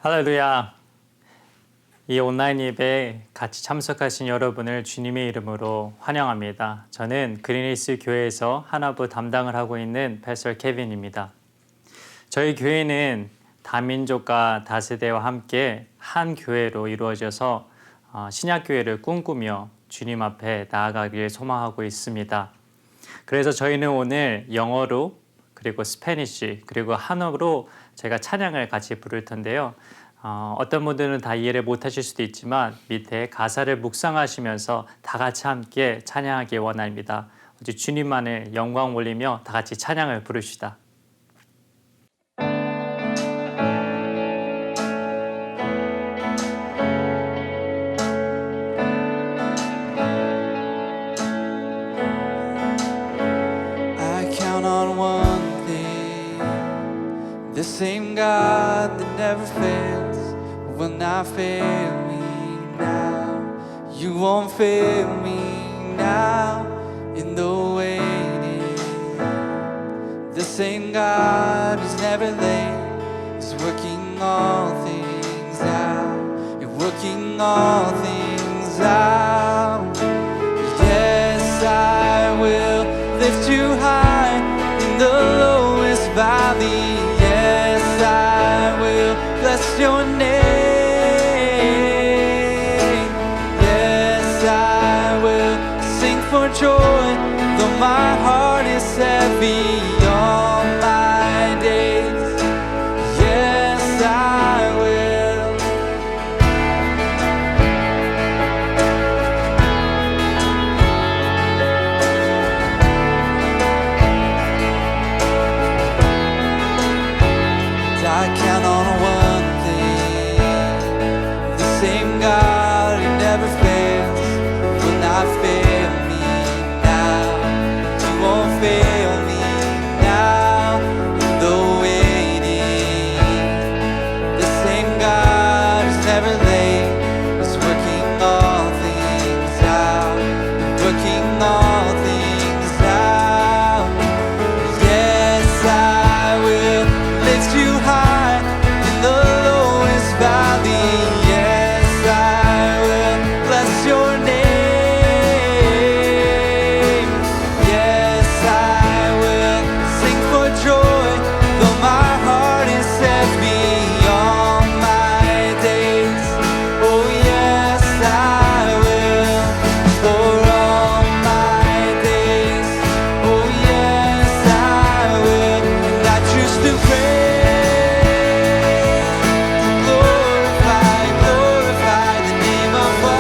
할렐루야. 이 온라인 예배에 같이 참석하신 여러분을 주님의 이름으로 환영합니다. 저는 그린힐스 교회에서 하나부 담당을 하고 있는 패스터 케빈입니다. 저희 교회는 다민족과 다세대와 함께 한 교회로 이루어져서 신약교회를 꿈꾸며 주님 앞에 나아가길 소망하고 있습니다. 그래서 저희는 오늘 영어로 그리고 스페니쉬 그리고 한어로 제가 찬양을 같이 부를 텐데요. 어떤 분들은 다 이해를 못하실 수도 있지만 밑에 가사를 묵상하시면서 다 같이 함께 찬양하기 원합니다. 주님만을 영광 올리며 다 같이 찬양을 부르시다. The same God that never fails will not fail me now. You won't fail me now in the waiting. The same God who's never late is working all things out. You're working all things out. Yes, I will lift you high in the lowest valley. Bless your name. Yes, I will sing for joy, though my heart is heavy all my days. Yes, I will. I count on one. Same God who never fails will not fail me now. You won't fail me now in the waiting. The same God who's never late is working all things out. Working all things out. Yes, I will lift you high in the lowest valley. Your name, yes, I will sing for joy, though my heart is heavy all my days. Oh, yes, I will, for all my days. Oh, yes, I will, and I choose to praise, glorify the name of all.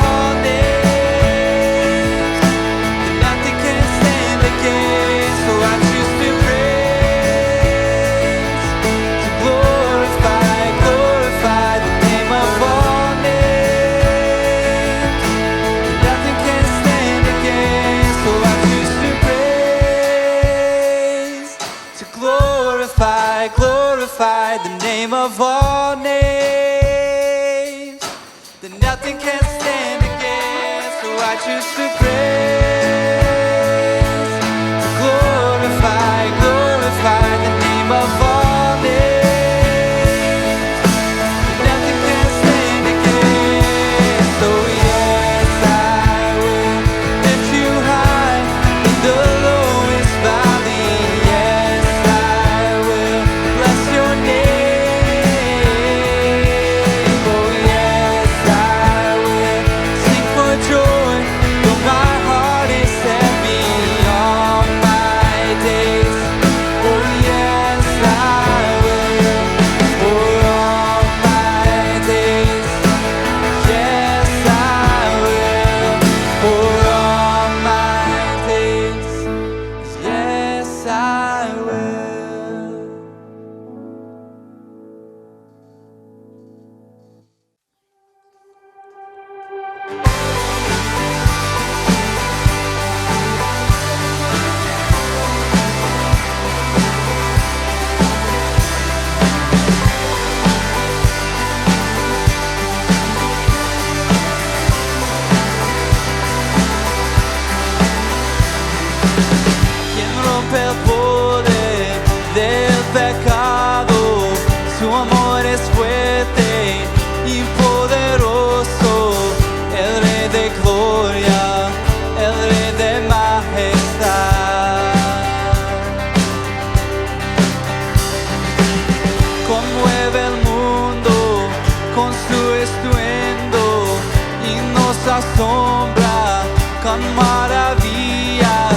Glorify the name of all names, that nothing can stand against, so I choose to praise, to glorify the name of all names, that nothing can stand against. So yes, I will lift you high in the lowest valley. Yes, I will bless your name. Oh yes, I will sing for joy, though my heart is heavy. obra maravillas,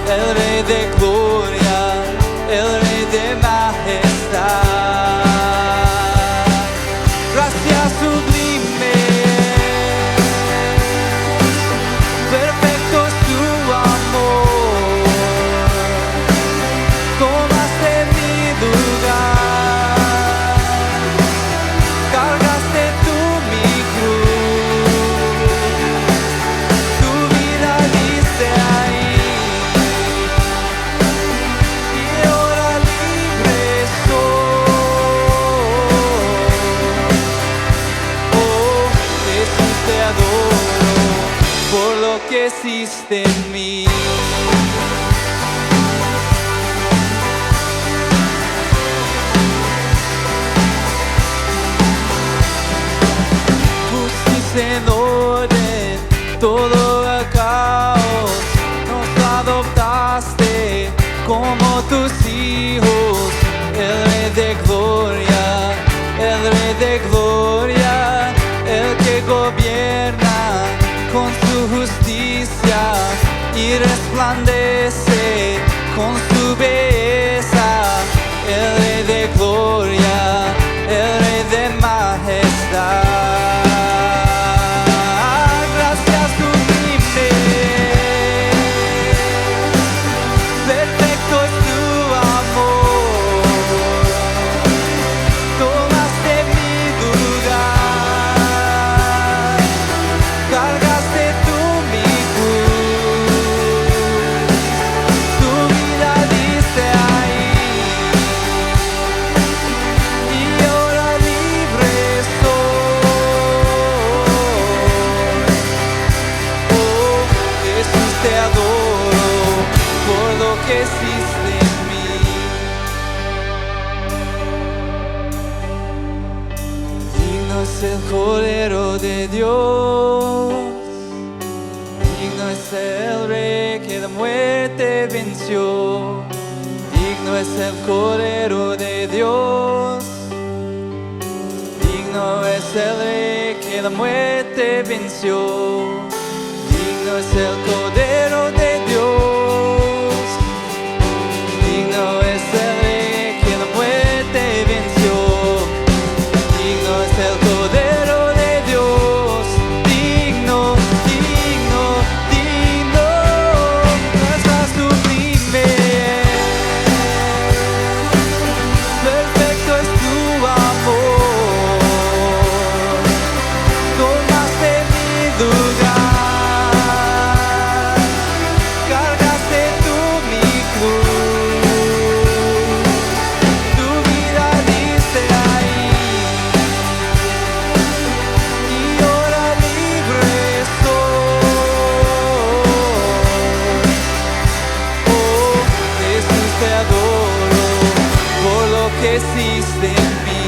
el Rey de gloria, el Rey de majestad. Gracias sublime, perfecto es tu amor, tomaste mi lugar, cargaste tú mi cruz, tu vida diste ahí, y ahora libre soy. Oh, Jesús, te adoro por lo que hiciste en mí. Pusiste en orden todo el caos, nos adoptaste como tus hijos, el Rey de gloria, el Rey de gloria, el que gobierna con su justicia y resplandece con su belleza, el Rey de gloria, el Rey de majestad. Gracias sublime, perfecto es tu amor, tomaste mi lugar, cargaste tú mi cruz, tu vida diste ahí, y ahora libre soy. Oh, Jesús, te adoro por lo que hiciste en mí. Digno es el Cordero de Dios, digno es el Rey que la muerte venció, digno es el Cordero de Dios, digno es el Rey que la muerte venció, digno es el Cordero de Dios, digno es el Rey que la muerte venció, digno es el Cordero de Dios, digno, digno, digno, gracia sublime, perfecto es tu amor, tomaste mi lugar, cargaste tú mi cruz, tu vida diste ahí, y ahora libre soy. Oh, Jesús, te adoro por lo que hiciste en mí.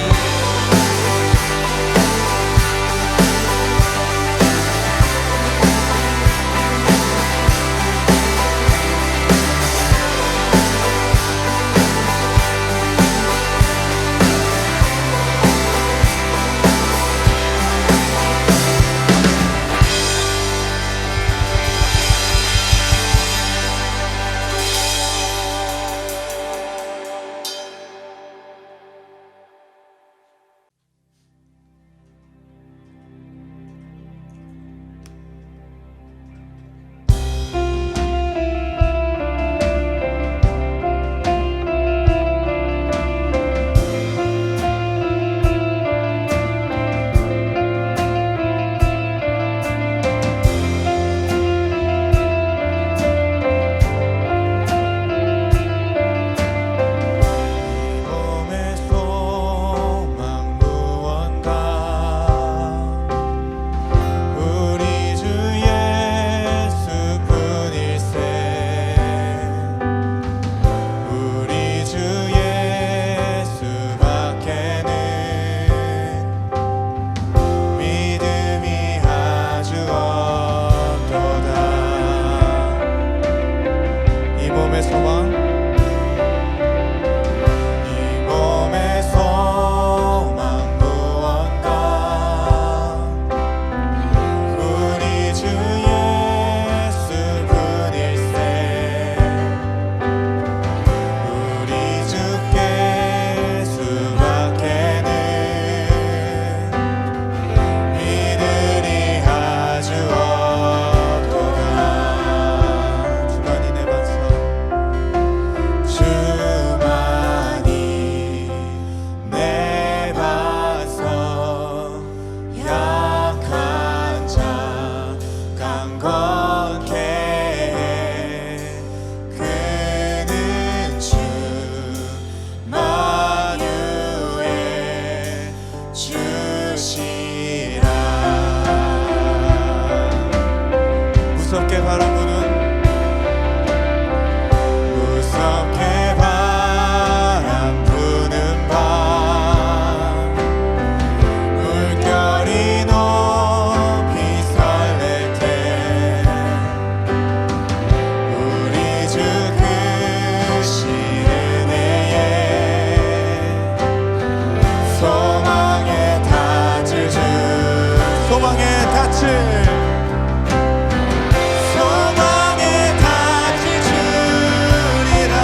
소망에 닿을 주리라.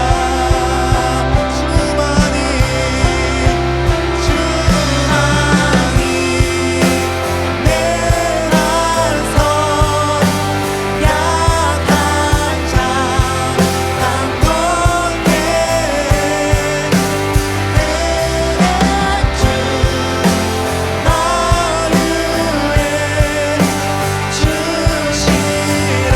주만이 내 반석 약한 자 강건해 주 나를 위해 주시라.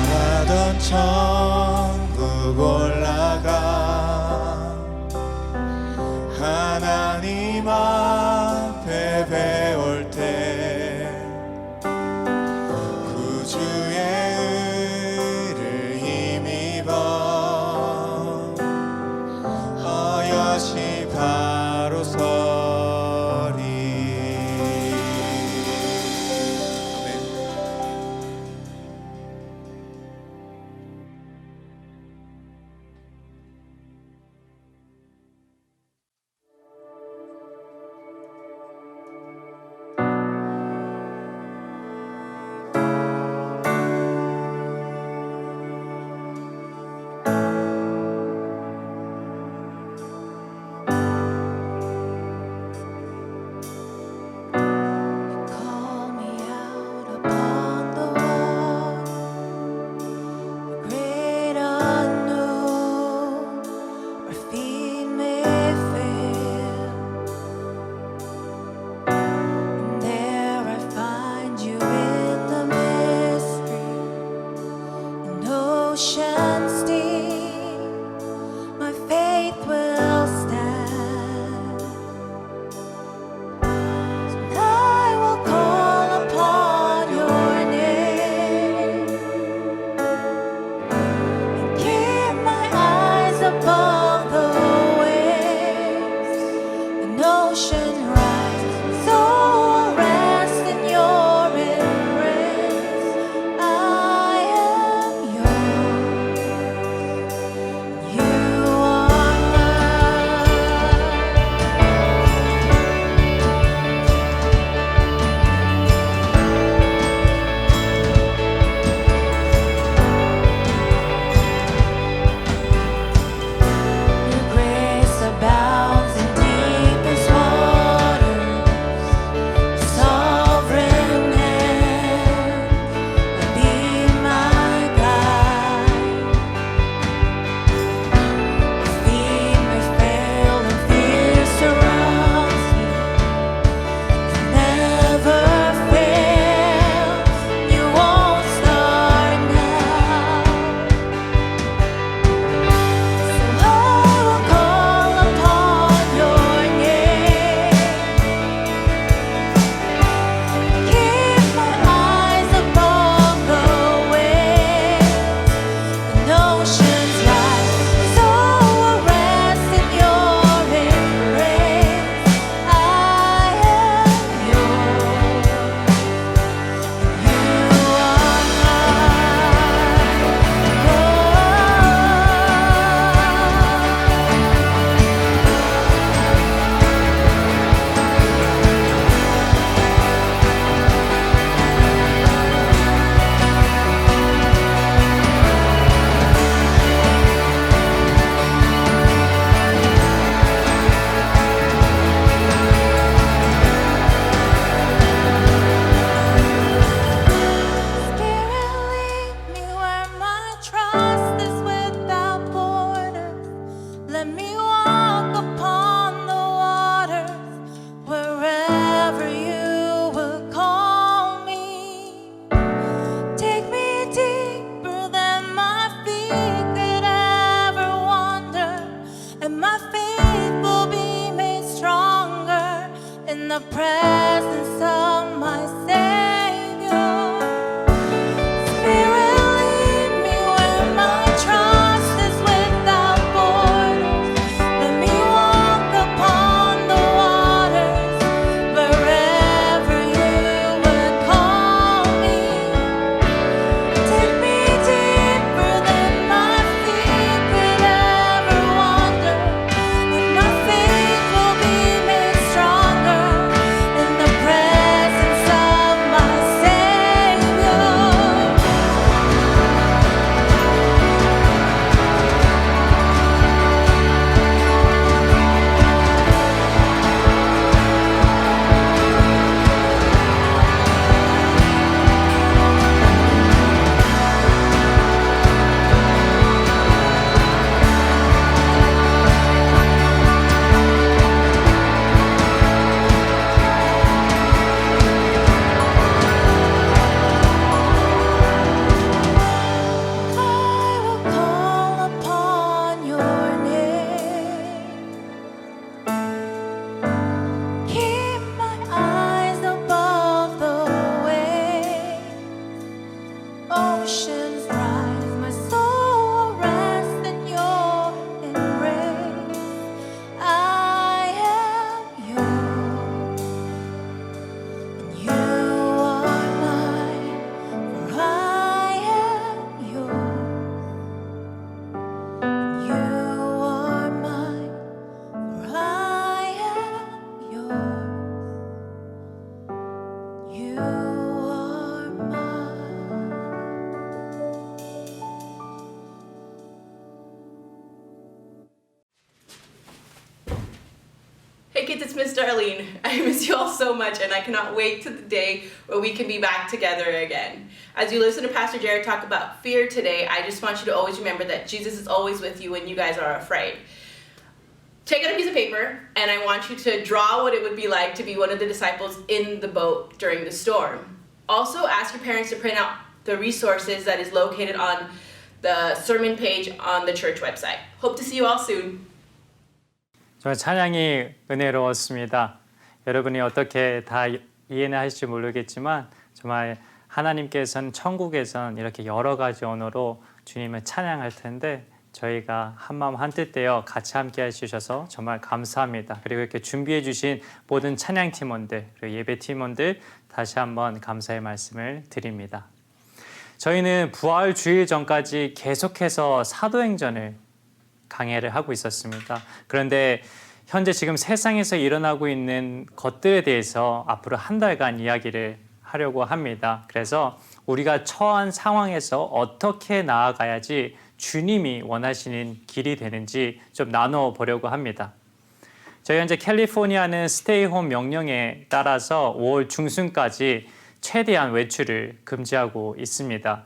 바라던 천국 올라가 하나님 앞에 배울 때 구주의 의를 힘입어 어여시 바로 서리. 아멘. Call me out upon the wall, the great unknown, where feet may fail. And there I find you in the mystery, an ocean steep. My faith will stand. I will call upon your name and keep my eyes above the waves. An ocean rise, so I'll rest in your embrace. I am yours. oceans rise, my soul will rest in your embrace. I am yours, and you are mine, for I am yours. You are mine, for I am yours. You are mine. Hey kids, it's Miss Darlene. I miss you all so much and I cannot wait to the day where we can be back together again. As you listen to Pastor Jared talk about fear today, I just want you to always remember that Jesus is always with you when you guys are afraid. Take out a piece of paper and I want you to draw what it would be like to be one of the disciples in the boat during the storm. Also ask your parents to print out the resources that is located on the sermon page on the church website. Hope to see you all soon. 정말 찬양이 은혜로웠습니다. 여러분이 어떻게 다 이해는 하실지 모르겠지만 정말 하나님께서는 천국에선 이렇게 여러 가지 언어로 주님을 찬양할 텐데 저희가 한마음 한뜻되어 같이 함께 해주셔서 정말 감사합니다. 그리고 이렇게 준비해 주신 모든 찬양 팀원들 그리고 예배 팀원들 다시 한번 감사의 말씀을 드립니다. 저희는 부활 주일 전까지 계속해서 사도행전을 강해를 하고 있었습니다. 그런데 현재 지금 세상에서 일어나고 있는 것들에 대해서 앞으로 한 달간 이야기를 하려고 합니다. 그래서 우리가 처한 상황에서 어떻게 나아가야지 주님이 원하시는 길이 되는지 좀 나눠 보려고 합니다. 저희 현재 캘리포니아는 스테이홈 명령에 따라서 5월 중순까지 최대한 외출을 금지하고 있습니다.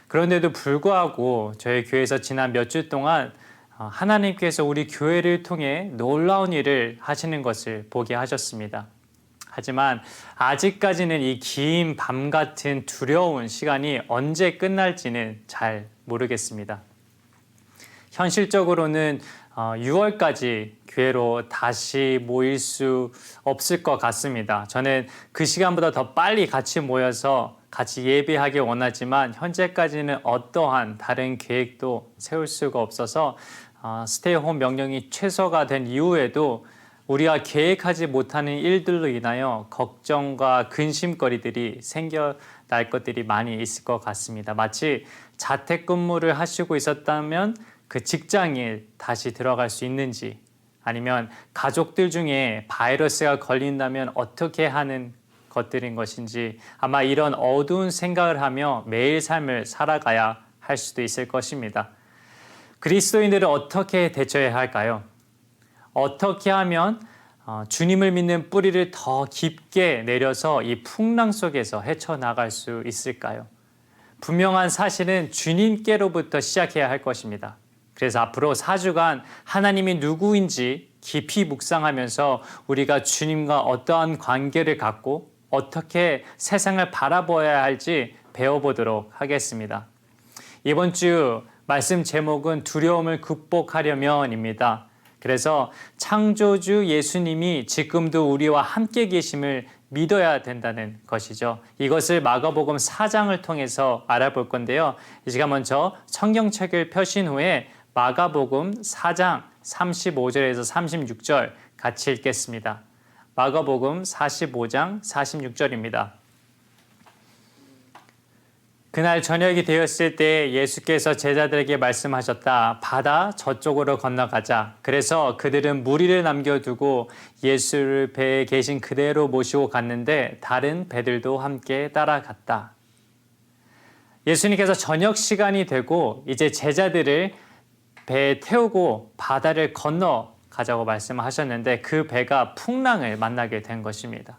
그런데도 불구하고 저희 교회에서 지난 몇 주 동안 하나님께서 우리 교회를 통해 놀라운 일을 하시는 것을 보게 하셨습니다. 하지만 아직까지는 이 긴 밤 같은 두려운 시간이 언제 끝날지는 잘 모르겠습니다. 현실적으로는 6월까지 교회로 다시 모일 수 없을 것 같습니다. 저는 그 시간보다 더 빨리 같이 모여서 같이 예배하길 원하지만 현재까지는 어떠한 다른 계획도 세울 수가 없어서 스테이홈 명령이 최소가 된 이후에도 우리가 계획하지 못하는 일들로 인하여 걱정과 근심거리들이 생겨날 것들이 많이 있을 것 같습니다. 마치 자택근무를 하시고 있었다면 그 직장에 다시 들어갈 수 있는지 아니면 가족들 중에 바이러스가 걸린다면 어떻게 하는 것들인 것인지 아마 이런 어두운 생각을 하며 매일 삶을 살아가야 할 수도 있을 것입니다. 그리스도인들은 어떻게 대처해야 할까요? 어떻게 하면 주님을 믿는 뿌리를 더 깊게 내려서 이 풍랑 속에서 헤쳐나갈 수 있을까요? 분명한 사실은 주님께로부터 시작해야 할 것입니다. 그래서 앞으로 4주간 하나님이 누구인지 깊이 묵상하면서 우리가 주님과 어떠한 관계를 갖고 어떻게 세상을 바라보아야 할지 배워보도록 하겠습니다. 이번 주 말씀 제목은 두려움을 극복하려면입니다. 그래서 창조주 예수님이 지금도 우리와 함께 계심을 믿어야 된다는 것이죠. 이것을 마가복음 4장을 통해서 알아볼 건데요. 이 시간 먼저 성경책을 펴신 후에 마가복음 4장 35절에서 36절 같이 읽겠습니다. 마가복음 45장 46절입니다. 그날 저녁이 되었을 때 예수께서 제자들에게 말씀하셨다. 바다 저쪽으로 건너가자. 그래서 그들은 무리를 남겨두고 예수를 배에 계신 그대로 모시고 갔는데 다른 배들도 함께 따라갔다. 예수님께서 저녁 시간이 되고 이제 제자들을 배에 태우고 바다를 건너가자고 말씀하셨는데 그 배가 풍랑을 만나게 된 것입니다.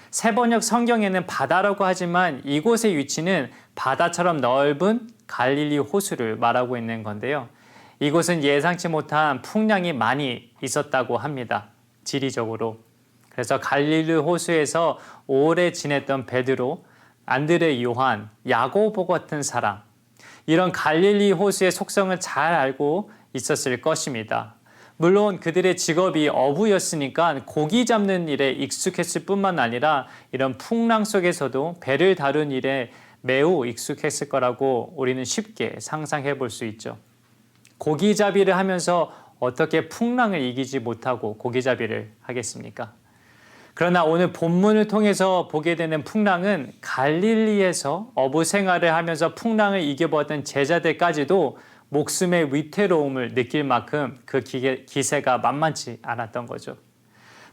세번역 성경에는 바다라고 하지만 이곳의 위치는 바다처럼 넓은 갈릴리 호수를 말하고 있는 건데요. 이곳은 예상치 못한 풍랑이 많이 있었다고 합니다. 지리적으로. 그래서 갈릴리 호수에서 오래 지냈던 베드로, 안드레, 요한, 야고보 같은 사람, 이런 갈릴리 호수의 속성을 잘 알고 있었을 것입니다. 물론 그들의 직업이 어부였으니까 고기 잡는 일에 익숙했을 뿐만 아니라 이런 풍랑 속에서도 배를 다룬 일에 매우 익숙했을 거라고 우리는 쉽게 상상해 볼 수 있죠. 고기잡이를 하면서 어떻게 풍랑을 이기지 못하고 고기잡이를 하겠습니까? 그러나 오늘 본문을 통해서 보게 되는 풍랑은 갈릴리에서 어부 생활을 하면서 풍랑을 이겨보았던 제자들까지도 목숨의 위태로움을 느낄 만큼 그 기세가 만만치 않았던 거죠.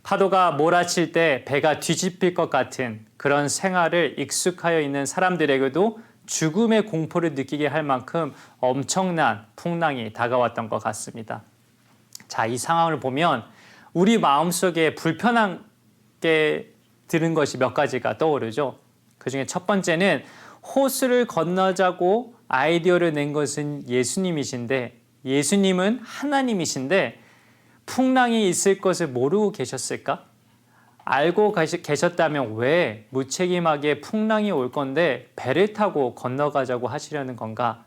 파도가 몰아칠 때 배가 뒤집힐 것 같은 그런 생활을 익숙하여 있는 사람들에게도 죽음의 공포를 느끼게 할 만큼 엄청난 풍랑이 다가왔던 것 같습니다. 자, 이 상황을 보면 우리 마음속에 불편하게 드는 것이 몇 가지가 떠오르죠. 그중에 첫 번째는 호수를 건너자고 아이디어를 낸 것은 예수님이신데, 예수님은 하나님이신데 풍랑이 있을 것을 모르고 계셨을까? 알고 계셨다면 왜 무책임하게 풍랑이 올 건데 배를 타고 건너가자고 하시려는 건가?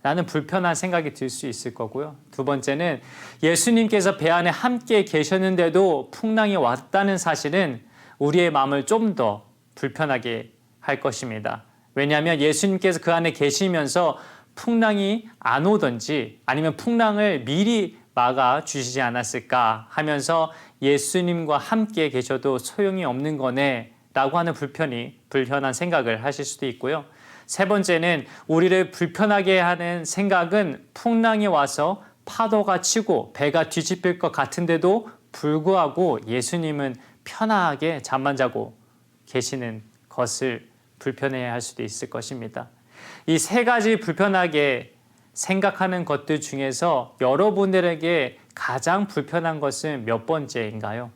라는 불편한 생각이 들 수 있을 거고요. 두 번째는 예수님께서 배 안에 함께 계셨는데도 풍랑이 왔다는 사실은 우리의 마음을 좀 더 불편하게 할 것입니다. 왜냐하면 예수님께서 그 안에 계시면서 풍랑이 안 오든지 아니면 풍랑을 미리 막아 주시지 않았을까 하면서 예수님과 함께 계셔도 소용이 없는 거네 라고 하는 불편한 생각을 하실 수도 있고요. 세 번째는 우리를 불편하게 하는 생각은 풍랑이 와서 파도가 치고 배가 뒤집힐 것 같은데도 불구하고 예수님은 편하게 잠만 자고 계시는 것을 불편해야 할 수도 있을 것입니다. 이 세 가지 불편하게 생각하는 것들 중에서 여러분들에게 가장 불편한 것은 몇 번째인가요?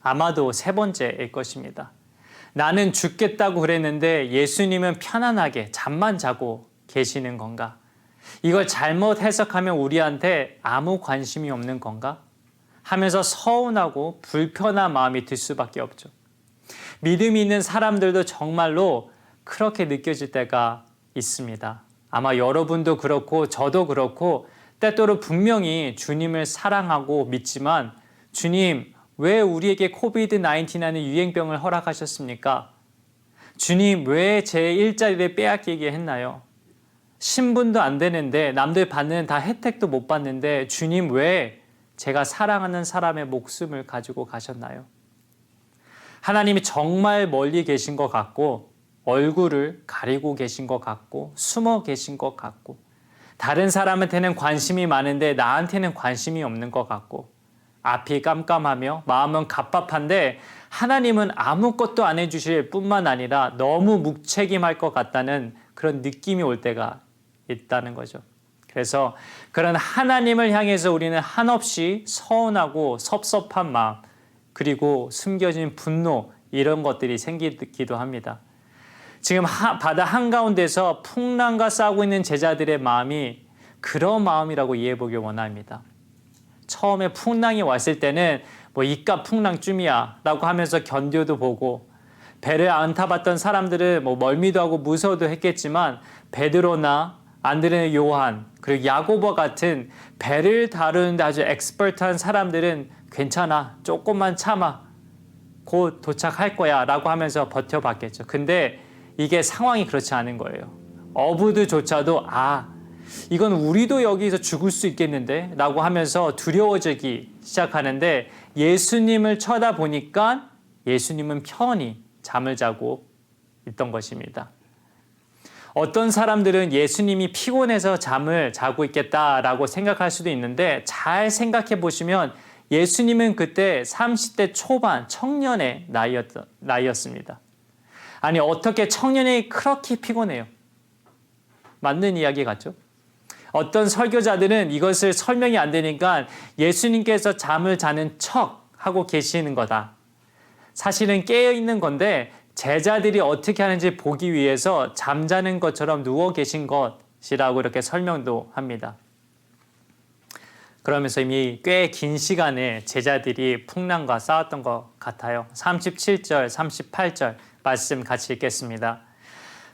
아마도 세 번째일 것입니다. 나는 죽겠다고 그랬는데 예수님은 편안하게 잠만 자고 계시는 건가? 이걸 잘못 해석하면 우리한테 아무 관심이 없는 건가? 하면서 서운하고 불편한 마음이 들 수밖에 없죠. 믿음이 있는 사람들도 정말로 그렇게 느껴질 때가 있습니다. 아마 여러분도 그렇고 저도 그렇고 때때로 분명히 주님을 사랑하고 믿지만 주님, 왜 우리에게 코비드-19라는 유행병을 허락하셨습니까? 주님, 왜 제 일자리를 빼앗기게 했나요? 신분도 안 되는데 남들 받는 다 혜택도 못 받는데 주님, 왜 제가 사랑하는 사람의 목숨을 가지고 가셨나요? 하나님이 정말 멀리 계신 것 같고 얼굴을 가리고 계신 것 같고 숨어 계신 것 같고 다른 사람한테는 관심이 많은데 나한테는 관심이 없는 것 같고 앞이 깜깜하며 마음은 갑갑한데 하나님은 아무것도 안 해주실 뿐만 아니라 너무 무책임할 것 같다는 그런 느낌이 올 때가 있다는 거죠. 그래서 그런 하나님을 향해서 우리는 한없이 서운하고 섭섭한 마음 그리고 숨겨진 분노 이런 것들이 생기기도 합니다. 지금 바다 한가운데서 풍랑과 싸우고 있는 제자들의 마음이 그런 마음이라고 이해해보길 원합니다. 처음에 풍랑이 왔을 때는 뭐 이깟 풍랑쯤이야 라고 하면서 견뎌도 보고 배를 안 타봤던 사람들은 뭐 멀미도 하고 무서워도 했겠지만 베드로나 안드레 요한 그리고 야고보 같은 배를 다루는데 아주 엑스퍼트한 사람들은 괜찮아 조금만 참아 곧 도착할 거야 라고 하면서 버텨봤겠죠. 근데 이게 상황이 그렇지 않은 거예요. 어부들조차도 이건 우리도 여기서 죽을 수 있겠는데 라고 하면서 두려워지기 시작하는데 예수님을 쳐다보니까 예수님은 편히 잠을 자고 있던 것입니다. 어떤 사람들은 예수님이 피곤해서 잠을 자고 있겠다라고 생각할 수도 있는데 잘 생각해 보시면 예수님은 그때 30대 초반 청년의 나이였습니다. 아니 어떻게 청년이 그렇게 피곤해요? 맞는 이야기 같죠? 어떤 설교자들은 이것을 설명이 안 되니까 예수님께서 잠을 자는 척 하고 계시는 거다. 사실은 깨어있는 건데 제자들이 어떻게 하는지 보기 위해서 잠자는 것처럼 누워 계신 것이라고 이렇게 설명도 합니다. 그러면서 이미 꽤 긴 시간에 제자들이 풍랑과 싸웠던 것 같아요. 37절, 38절 말씀 같이 읽겠습니다.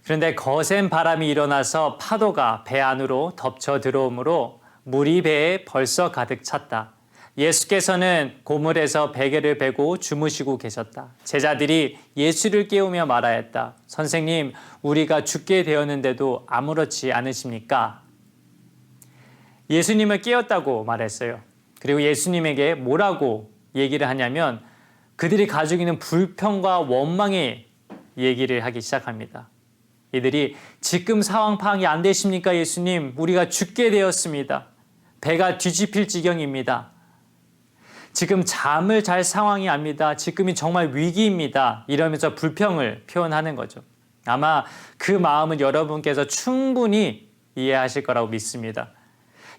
그런데 거센 바람이 일어나서 파도가 배 안으로 덮쳐 들어오므로 물이 배에 벌써 가득 찼다. 예수께서는 고물에서 베개를 베고 주무시고 계셨다. 제자들이 예수를 깨우며 말하였다. 선생님, 우리가 죽게 되었는데도 아무렇지 않으십니까? 예수님을 깨웠다고 말했어요. 그리고 예수님에게 뭐라고 얘기를 하냐면 그들이 가지고 있는 불평과 원망의 얘기를 하기 시작합니다. 이들이 지금 상황 파악이 안 되십니까, 예수님? 우리가 죽게 되었습니다. 배가 뒤집힐 지경입니다. 지금 잠을 잘 상황이 아닙니다. 지금이 정말 위기입니다. 이러면서 불평을 표현하는 거죠. 아마 그 마음은 여러분께서 충분히 이해하실 거라고 믿습니다.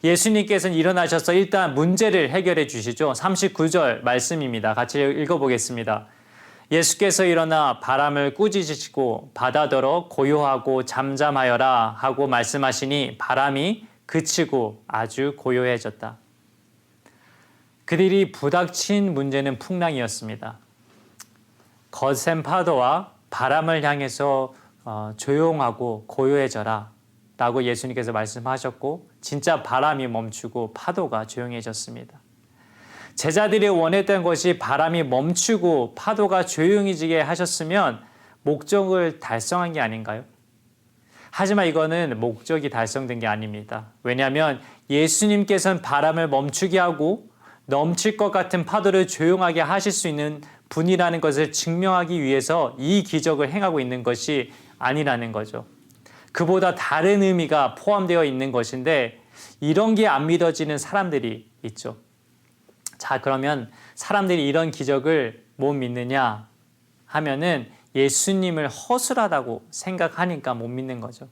예수님께서는 일어나셔서 일단 문제를 해결해 주시죠. 39절 말씀입니다. 같이 읽어보겠습니다. 예수께서 일어나 바람을 꾸짖으시고 바다더러 고요하고 잠잠하여라 하고 말씀하시니 바람이 그치고 아주 고요해졌다. 그들이 부닥친 문제는 풍랑이었습니다. 거센 파도와 바람을 향해서 조용하고 고요해져라 라고 예수님께서 말씀하셨고 진짜 바람이 멈추고 파도가 조용해졌습니다. 제자들이 원했던 것이 바람이 멈추고 파도가 조용해지게 하셨으면 목적을 달성한 게 아닌가요? 하지만 이거는 목적이 달성된 게 아닙니다. 왜냐하면 예수님께서는 바람을 멈추게 하고 넘칠 것 같은 파도를 조용하게 하실 수 있는 분이라는 것을 증명하기 위해서 이 기적을 행하고 있는 것이 아니라는 거죠. 그보다 다른 의미가 포함되어 있는 것인데 이런 게 안 믿어지는 사람들이 있죠. 자, 그러면 사람들이 이런 기적을 못 믿느냐 하면은 예수님을 허술하다고 생각하니까 못 믿는 거죠.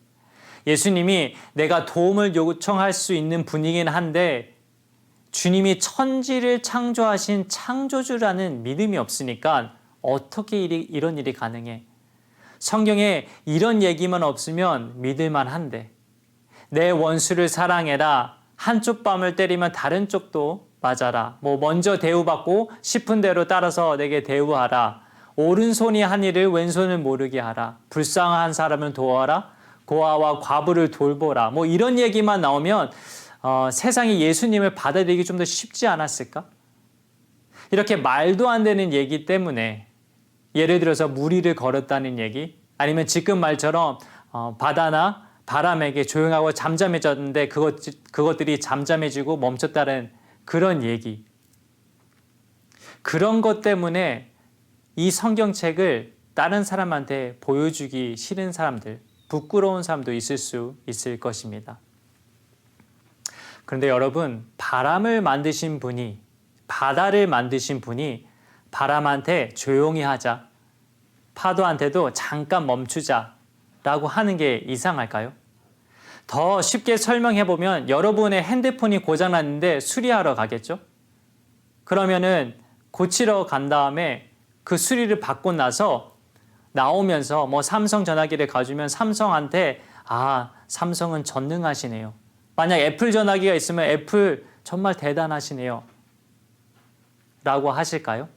예수님이 내가 도움을 요청할 수 있는 분이긴 한데 주님이 천지를 창조하신 창조주라는 믿음이 없으니까 어떻게 이런 일이 가능해? 성경에 이런 얘기만 없으면 믿을만 한데 내 원수를 사랑해라. 한쪽 뺨을 때리면 다른 쪽도 맞아라. 먼저 대우받고 싶은 대로 따라서 내게 대우하라. 오른손이 한 일을 왼손을 모르게 하라. 불쌍한 사람을 도와라. 고아와 과부를 돌보라. 이런 얘기만 나오면 세상이 예수님을 받아들이기 좀 더 쉽지 않았을까? 이렇게 말도 안 되는 얘기 때문에 예를 들어서 무리를 걸었다는 얘기 아니면 지금 말처럼 바다나 바람에게 조용하고 잠잠해졌는데 그것들이 잠잠해지고 멈췄다는 그런 얘기. 그런 것 때문에 이 성경책을 다른 사람한테 보여주기 싫은 사람들, 부끄러운 사람도 있을 것입니다. 그런데 여러분, 바람을 만드신 분이, 바다를 만드신 분이 바람한테 조용히 하자, 파도한테도 잠깐 멈추자 라고 하는 게 이상할까요? 더 쉽게 설명해 보면 여러분의 핸드폰이 고장났는데 수리하러 가겠죠? 그러면은 고치러 간 다음에 그 수리를 받고 나서 나오면서 삼성 전화기를 가지면 삼성한테 삼성은 전능하시네요. 만약 애플 전화기가 있으면 애플 정말 대단하시네요. 라고 하실까요?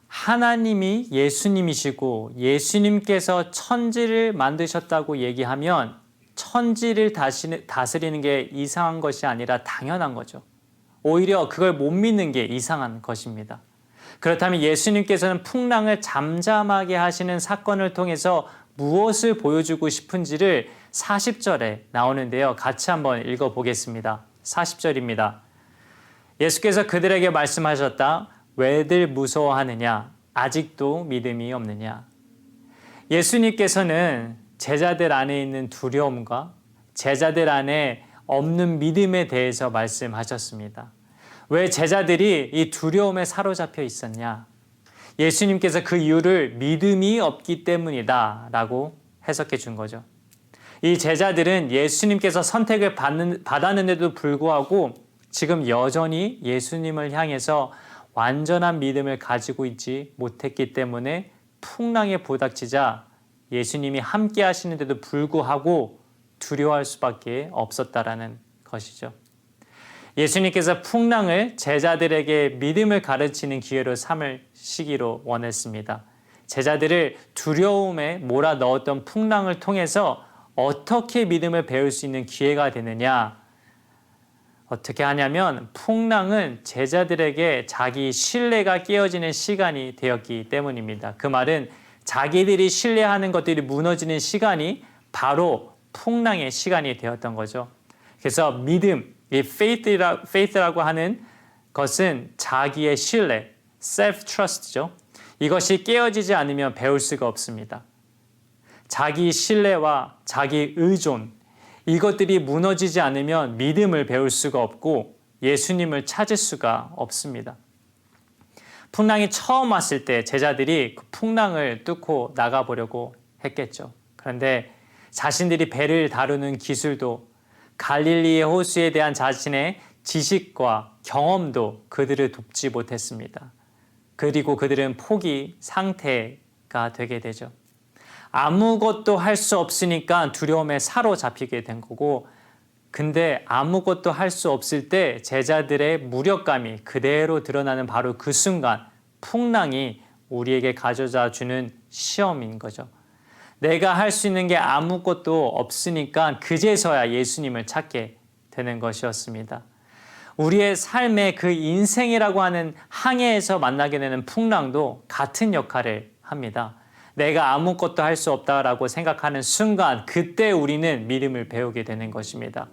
하나님이 예수님이시고 예수님께서 천지를 만드셨다고 얘기하면 천지를 다스리는 게 이상한 것이 아니라 당연한 거죠. 오히려 그걸 못 믿는 게 이상한 것입니다. 그렇다면 예수님께서는 풍랑을 잠잠하게 하시는 사건을 통해서 무엇을 보여주고 싶은지를 40절에 나오는데요. 같이 한번 읽어보겠습니다. 40절입니다. 예수께서 그들에게 말씀하셨다. 왜들 무서워하느냐? 아직도 믿음이 없느냐? 예수님께서는 제자들 안에 있는 두려움과 제자들 안에 없는 믿음에 대해서 말씀하셨습니다. 왜 제자들이 이 두려움에 사로잡혀 있었냐? 예수님께서 그 이유를 믿음이 없기 때문이다 라고 해석해 준 거죠. 이 제자들은 예수님께서 선택을 받았는데도 불구하고 지금 여전히 예수님을 향해서 완전한 믿음을 가지고 있지 못했기 때문에 풍랑에 부닥치자 예수님이 함께 하시는데도 불구하고 두려워할 수밖에 없었다라는 것이죠. 예수님께서 풍랑을 제자들에게 믿음을 가르치는 기회로 삼으시기로 원했습니다. 제자들을 두려움에 몰아넣었던 풍랑을 통해서 어떻게 믿음을 배울 수 있는 기회가 되느냐? 어떻게 하냐면 풍랑은 제자들에게 자기 신뢰가 깨어지는 시간이 되었기 때문입니다. 그 말은 자기들이 신뢰하는 것들이 무너지는 시간이 바로 풍랑의 시간이 되었던 거죠. 그래서 믿음, 이 faith라고 하는 것은 자기의 신뢰, self-trust죠. 이것이 깨어지지 않으면 배울 수가 없습니다. 자기 신뢰와 자기 의존, 이것들이 무너지지 않으면 믿음을 배울 수가 없고 예수님을 찾을 수가 없습니다. 풍랑이 처음 왔을 때 제자들이 그 풍랑을 뚫고 나가보려고 했겠죠. 그런데 자신들이 배를 다루는 기술도 갈릴리의 호수에 대한 자신의 지식과 경험도 그들을 돕지 못했습니다. 그리고 그들은 포기 상태가 되게 되죠. 아무것도 할 수 없으니까 두려움에 사로잡히게 된 거고, 근데 아무것도 할 수 없을 때 제자들의 무력감이 그대로 드러나는 바로 그 순간 풍랑이 우리에게 가져다 주는 시험인 거죠. 내가 할 수 있는 게 아무것도 없으니까 그제서야 예수님을 찾게 되는 것이었습니다. 우리의 삶의 그 인생이라고 하는 항해에서 만나게 되는 풍랑도 같은 역할을 합니다. 내가 아무것도 할 수 없다라고 생각하는 순간 그때 우리는 믿음을 배우게 되는 것입니다.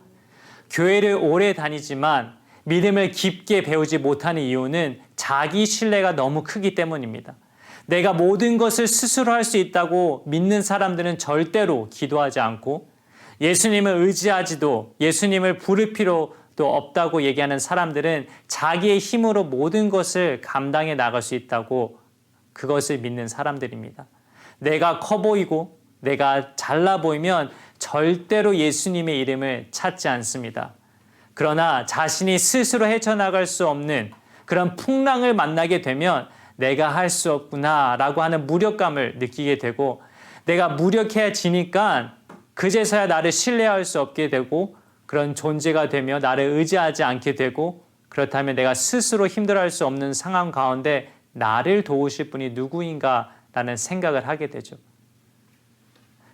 교회를 오래 다니지만 믿음을 깊게 배우지 못하는 이유는 자기 신뢰가 너무 크기 때문입니다. 내가 모든 것을 스스로 할 수 있다고 믿는 사람들은 절대로 기도하지 않고 예수님을 의지하지도 예수님을 부를 필요도 없다고 얘기하는 사람들은 자기의 힘으로 모든 것을 감당해 나갈 수 있다고 그것을 믿는 사람들입니다. 내가 커 보이고 내가 잘나 보이면 절대로 예수님의 이름을 찾지 않습니다. 그러나 자신이 스스로 헤쳐나갈 수 없는 그런 풍랑을 만나게 되면 내가 할 수 없구나라고 하는 무력감을 느끼게 되고 내가 무력해지니까 그제서야 나를 신뢰할 수 없게 되고 그런 존재가 되며 나를 의지하지 않게 되고 그렇다면 내가 스스로 힘들어할 수 없는 상황 가운데 나를 도우실 분이 누구인가라는 생각을 하게 되죠.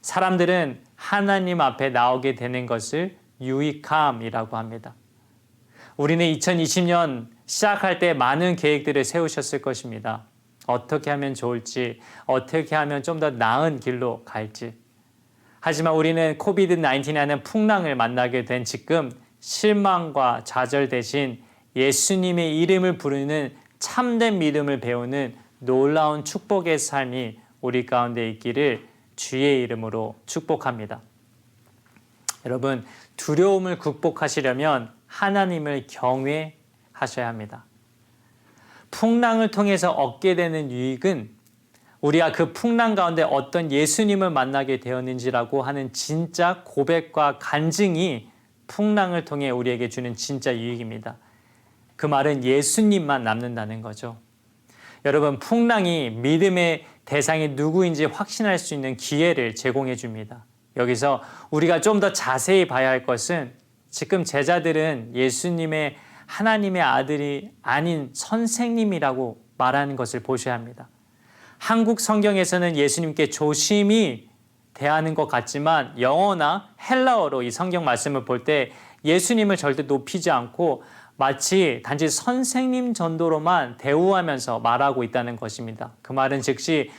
사람들은 하나님 앞에 나오게 되는 것을 유익함이라고 합니다. 우리는 2020년 시작할 때 많은 계획들을 세우셨을 것입니다. 어떻게 하면 좋을지, 어떻게 하면 좀 더 나은 길로 갈지. 하지만 우리는 코비드-19이라는 풍랑을 만나게 된 지금 실망과 좌절 대신 예수님의 이름을 부르는 참된 믿음을 배우는 놀라운 축복의 삶이 우리 가운데 있기를 주의 이름으로 축복합니다. 여러분, 두려움을 극복하시려면 하나님을 경외하셔야 합니다. 풍랑을 통해서 얻게 되는 유익은 우리가 그 풍랑 가운데 어떤 예수님을 만나게 되었는지라고 하는 진짜 고백과 간증이 풍랑을 통해 우리에게 주는 진짜 유익입니다. 그 말은 예수님만 남는다는 거죠. 여러분, 풍랑이 믿음의 대상이 누구인지 확신할 수 있는 기회를 제공해 줍니다. 여기서 우리가 좀 더 자세히 봐야 할 것은 지금 제자들은 예수님의 하나님의 아들이 아닌 선생님이라고 말하는 것을 보셔야 합니다. 한국 성경에서는 예수님께 조심히 대하는 것 같지만 영어나 헬라어로 이 성경 말씀을 볼 때 예수님을 절대 높이지 않고 마치 단지 선생님 정도로만 대우하면서 말하고 있다는 것입니다. 그 말은 즉시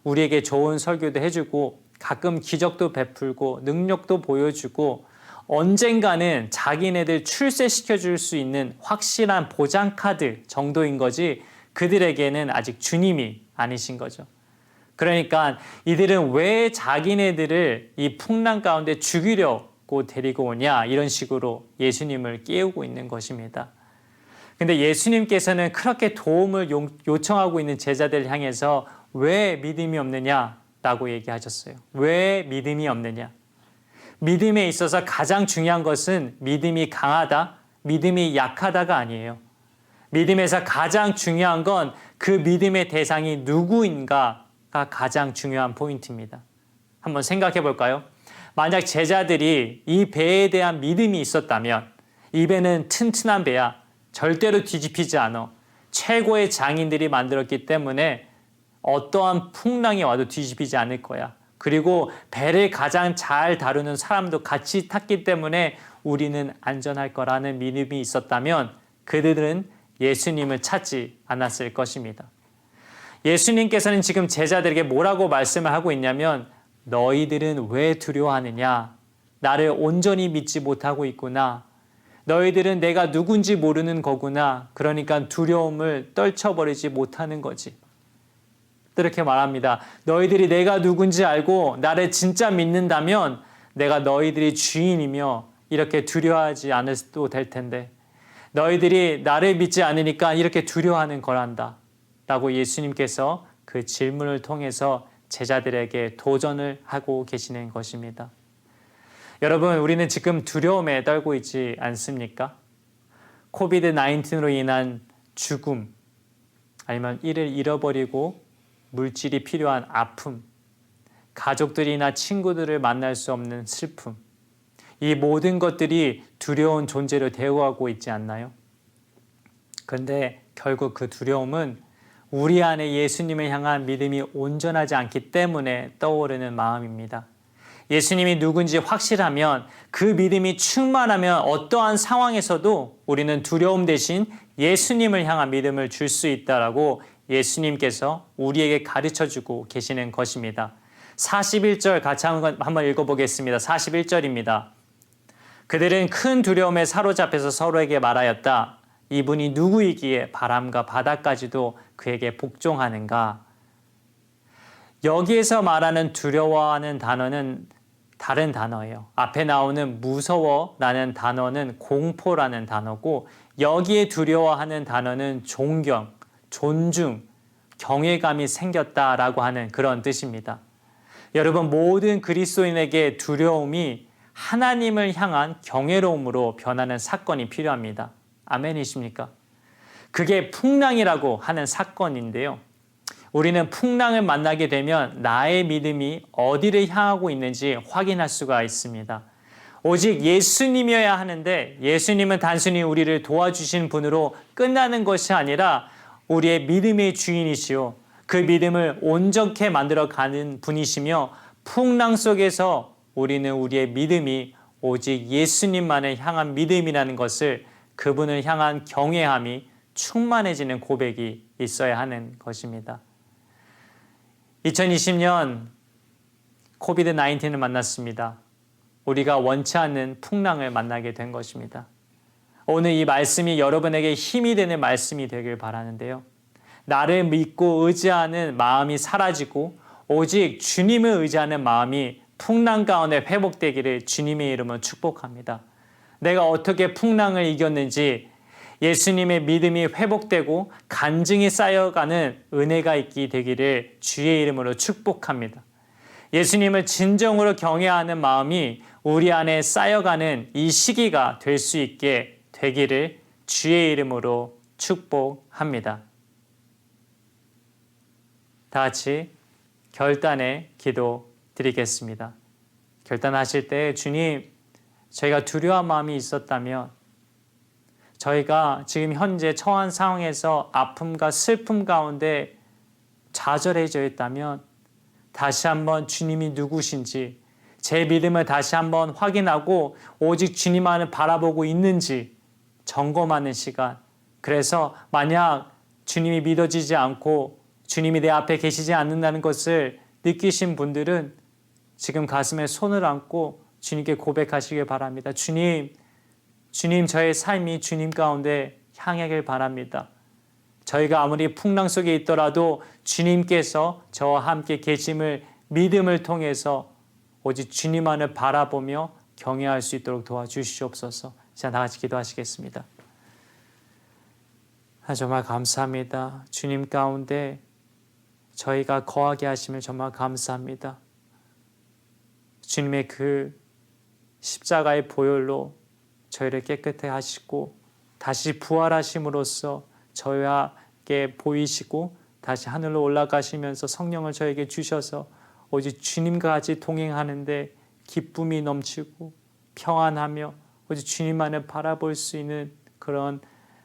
우리에게 좋은 설교도 해주고 가끔 기적도 베풀고 능력도 보여주고 언젠가는 자기네들 출세시켜줄 수 있는 확실한 보장카드 정도인 거지 그들에게는 아직 주님이 아니신 거죠. 그러니까 이들은 왜 자기네들을 이 풍랑 가운데 죽이려고 데리고 오냐 이런 식으로 예수님을 깨우고 있는 것입니다. 근데 예수님께서는 그렇게 도움을 요청하고 있는 제자들을 향해서 왜 믿음이 없느냐라고 얘기하셨어요. 왜 믿음이 없느냐? 믿음에 있어서 가장 중요한 것은 믿음이 강하다, 믿음이 약하다가 아니에요. 믿음에서 가장 중요한 건 그 믿음의 대상이 누구인가가 가장 중요한 포인트입니다. 한번 생각해 볼까요? 만약 제자들이 이 배에 대한 믿음이 있었다면 이 배는 튼튼한 배야. 절대로 뒤집히지 않아. 최고의 장인들이 만들었기 때문에 어떠한 풍랑이 와도 뒤집히지 않을 거야. 그리고 배를 가장 잘 다루는 사람도 같이 탔기 때문에 우리는 안전할 거라는 믿음이 있었다면 그들은 예수님을 찾지 않았을 것입니다. 예수님께서는 지금 제자들에게 뭐라고 말씀을 하고 있냐면 너희들은 왜 두려워하느냐? 나를 온전히 믿지 못하고 있구나. 너희들은 내가 누군지 모르는 거구나. 그러니까 두려움을 떨쳐버리지 못하는 거지. 이렇게 말합니다. 너희들이 내가 누군지 알고 나를 진짜 믿는다면 내가 너희들이 주인이며 이렇게 두려워하지 않아도 될 텐데 너희들이 나를 믿지 않으니까 이렇게 두려워하는 거란다. 라고 예수님께서 그 질문을 통해서 제자들에게 도전을 하고 계시는 것입니다. 여러분, 우리는 지금 두려움에 떨고 있지 않습니까? 코비드-19로 인한 죽음, 아니면 이를 잃어버리고 물질이 필요한 아픔, 가족들이나 친구들을 만날 수 없는 슬픔, 이 모든 것들이 두려운 존재로 대우하고 있지 않나요? 그런데 결국 그 두려움은 우리 안에 예수님을 향한 믿음이 온전하지 않기 때문에 떠오르는 마음입니다. 예수님이 누군지 확실하면 그 믿음이 충만하면 어떠한 상황에서도 우리는 두려움 대신 예수님을 향한 믿음을 줄 수 있다라고 예수님께서 우리에게 가르쳐주고 계시는 것입니다. 41절 같이 한번 읽어보겠습니다. 41절입니다. 그들은 큰 두려움에 사로잡혀서 서로에게 말하였다. 이분이 누구이기에 바람과 바다까지도 그에게 복종하는가? 여기에서 말하는 두려워하는 단어는 다른 단어예요. 앞에 나오는 무서워라는 단어는 공포라는 단어고 여기에 두려워하는 단어는 존경, 존중, 경외감이 생겼다라고 하는 그런 뜻입니다. 여러분, 모든 그리스도인에게 두려움이 하나님을 향한 경외로움으로 변하는 사건이 필요합니다. 아멘이십니까? 그게 풍랑이라고 하는 사건인데요. 우리는 풍랑을 만나게 되면 나의 믿음이 어디를 향하고 있는지 확인할 수가 있습니다. 오직 예수님이어야 하는데 예수님은 단순히 우리를 도와주신 분으로 끝나는 것이 아니라 우리의 믿음의 주인이시오. 그 믿음을 온전케 만들어가는 분이시며 풍랑 속에서 우리는 우리의 믿음이 오직 예수님만을 향한 믿음이라는 것을 그분을 향한 경외함이 충만해지는 고백이 있어야 하는 것입니다. 2020년 코비드-19을 만났습니다. 우리가 원치 않는 풍랑을 만나게 된 것입니다. 오늘 이 말씀이 여러분에게 힘이 되는 말씀이 되길 바라는데요. 나를 믿고 의지하는 마음이 사라지고 오직 주님을 의지하는 마음이 풍랑 가운데 회복되기를 주님의 이름으로 축복합니다. 내가 어떻게 풍랑을 이겼는지 예수님의 믿음이 회복되고 간증이 쌓여가는 은혜가 있게 되기를 주의 이름으로 축복합니다. 예수님을 진정으로 경외하는 마음이 우리 안에 쌓여가는 이 시기가 될 수 있게 되기를 주의 이름으로 축복합니다. 다 같이 결단의 기도 드리겠습니다. 결단하실 때 주님, 저희가 두려운 마음이 있었다면 저희가 지금 현재 처한 상황에서 아픔과 슬픔 가운데 좌절해져 있다면 다시 한번 주님이 누구신지 제 믿음을 다시 한번 확인하고 오직 주님만을 바라보고 있는지 점검하는 시간. 그래서 만약 주님이 믿어지지 않고 주님이 내 앞에 계시지 않는다는 것을 느끼신 분들은 지금 가슴에 손을 얹고 주님께 고백하시길 바랍니다. 주님, 저의 삶이 주님 가운데 향하길 바랍니다. 저희가 아무리 풍랑 속에 있더라도 주님께서 저와 함께 계심을 믿음을 통해서 오직 주님만을 바라보며 경외할 수 있도록 도와주시옵소서. 자, 다 같이 기도하시겠습니다. 정말 감사합니다. 주님 가운데 저희가 거하게 하심을 정말 감사합니다. 주님의 그 십자가의 보혈로 저희를 깨끗해 하시고 다시 부활하심으로써 저희에게 보이시고 다시 하늘로 올라가시면서 성령을 저에게 주셔서 오직 주님과 같이 동행하는데 기쁨이 넘치고 평안하며 오직 주님만을 바라볼 수 있는 그런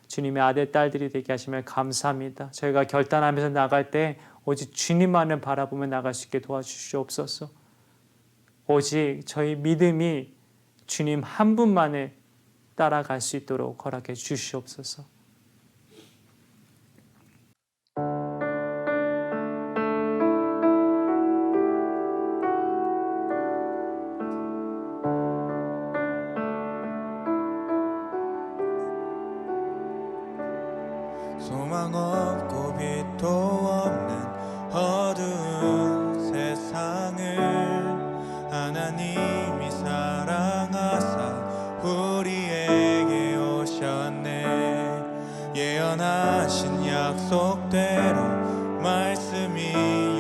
주님의 아들, 딸들이 되게 하시면 감사합니다. 저희가 결단하면서 나갈 때 오직 주님만을 바라보며 나갈 수 있게 도와주시옵소서. 오직 저희 믿음이 주님 한 분만을 따라갈 수 있도록 허락해 주시옵소서. 소망 없고 빛도 없는 어두운 세상을 하나님이 사랑하사 우리에게 오셨네. 예언하신 약속대로 말씀이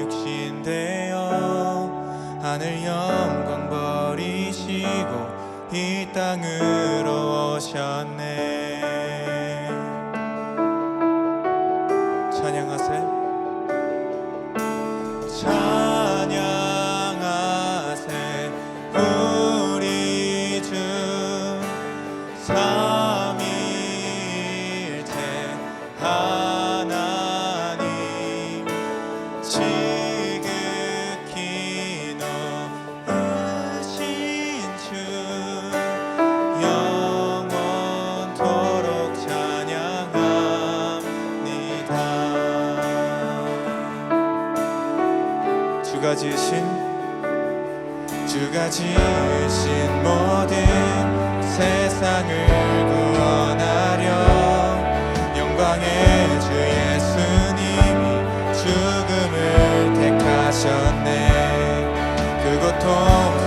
육신되어 하늘 영광 버리시고 이 땅으로 오셨네. 찬양하세. 찬양하세 우리 주 삼위일체 하나님 지극히 높으신 주 영원토록 찬양합니다. 주가 지으신 모든 세상을 구원하려 영광의 주 예수님이 죽음을 택하셨네. 그 고통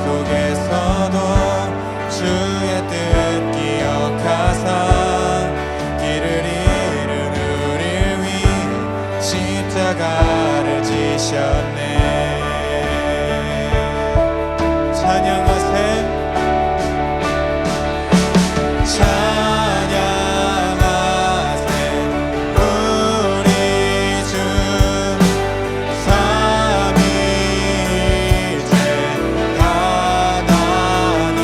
속에서도 주의 뜻 기억하사 길을 잃은 우리를 위해 십자가를 지셨네. 찬양하세. 찬양하세 우리 주 삼위일체 하나님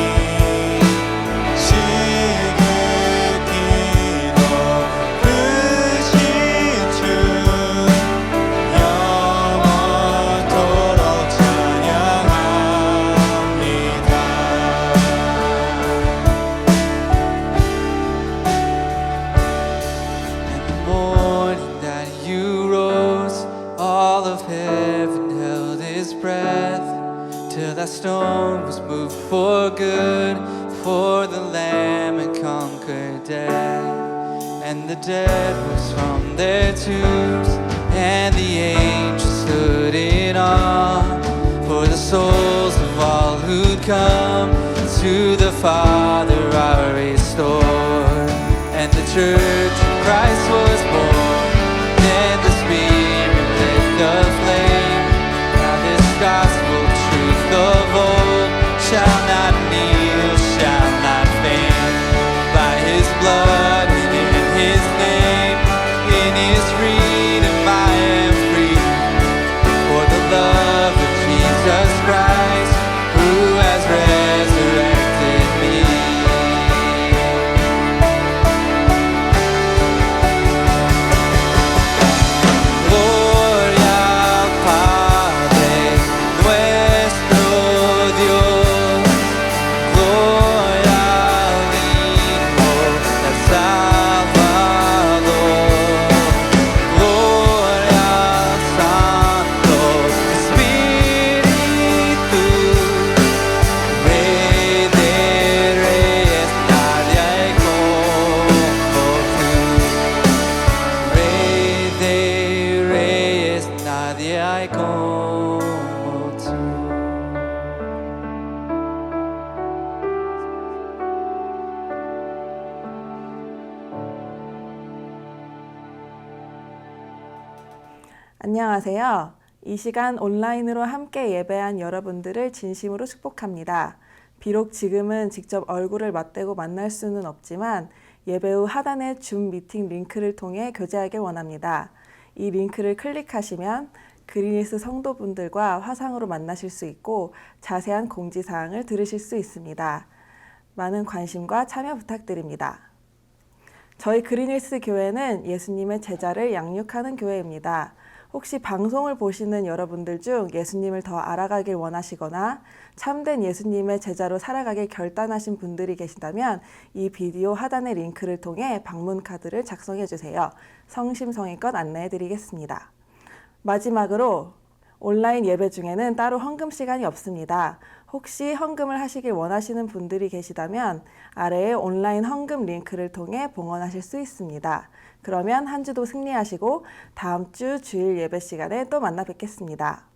지극히 높으신 주 영원토록 찬양합니다. And the morning that you rose, all of heaven held its breath, till that stone was moved for good, for the Lamb had conquered death. And the dead rose from their tombs, and the angels stood in awe, for the souls of all who'd come to the Father are restored. And the church of Christ was born, then the Spirit lit the flame. Now this gospel truth of old shall not kneel, shall not faint. By His blood, in His name, in His freedom I am free. For the love of Jesus Christ, who has resurrected me. Gloria al Padre nuestro Dios, gloria al Hijo del Salvador, gloria al Santo Espíritu, Rey de reyes, nadie hay como tú. Rey de reyes, nadie hay como tú. 안녕하세요. 이 시간 온라인으로 함께 예배한 여러분들을 진심으로 축복합니다. 비록 지금은 직접 얼굴을 맞대고 만날 수는 없지만 예배 후 하단의 줌 미팅 링크를 통해 교제하길 원합니다. 이 링크를 클릭하시면 그린힐스 성도분들과 화상으로 만나실 수 있고 자세한 공지사항을 들으실 수 있습니다. 많은 관심과 참여 부탁드립니다. 저희 그린힐스 교회는 예수님의 제자를 양육하는 교회입니다. 혹시 방송을 보시는 여러분들 중 예수님을 더 알아가길 원하시거나 참된 예수님의 제자로 살아가길 결단하신 분들이 계신다면 이 비디오 하단의 링크를 통해 방문 카드를 작성해 주세요. 성심성의껏 안내해 드리겠습니다. 마지막으로 온라인 예배 중에는 따로 헌금 시간이 없습니다. 혹시 헌금을 하시길 원하시는 분들이 계시다면 아래에 온라인 헌금 링크를 통해 봉헌하실 수 있습니다. 그러면 한 주도 승리하시고 다음 주 주일 예배 시간에 또 만나 뵙겠습니다.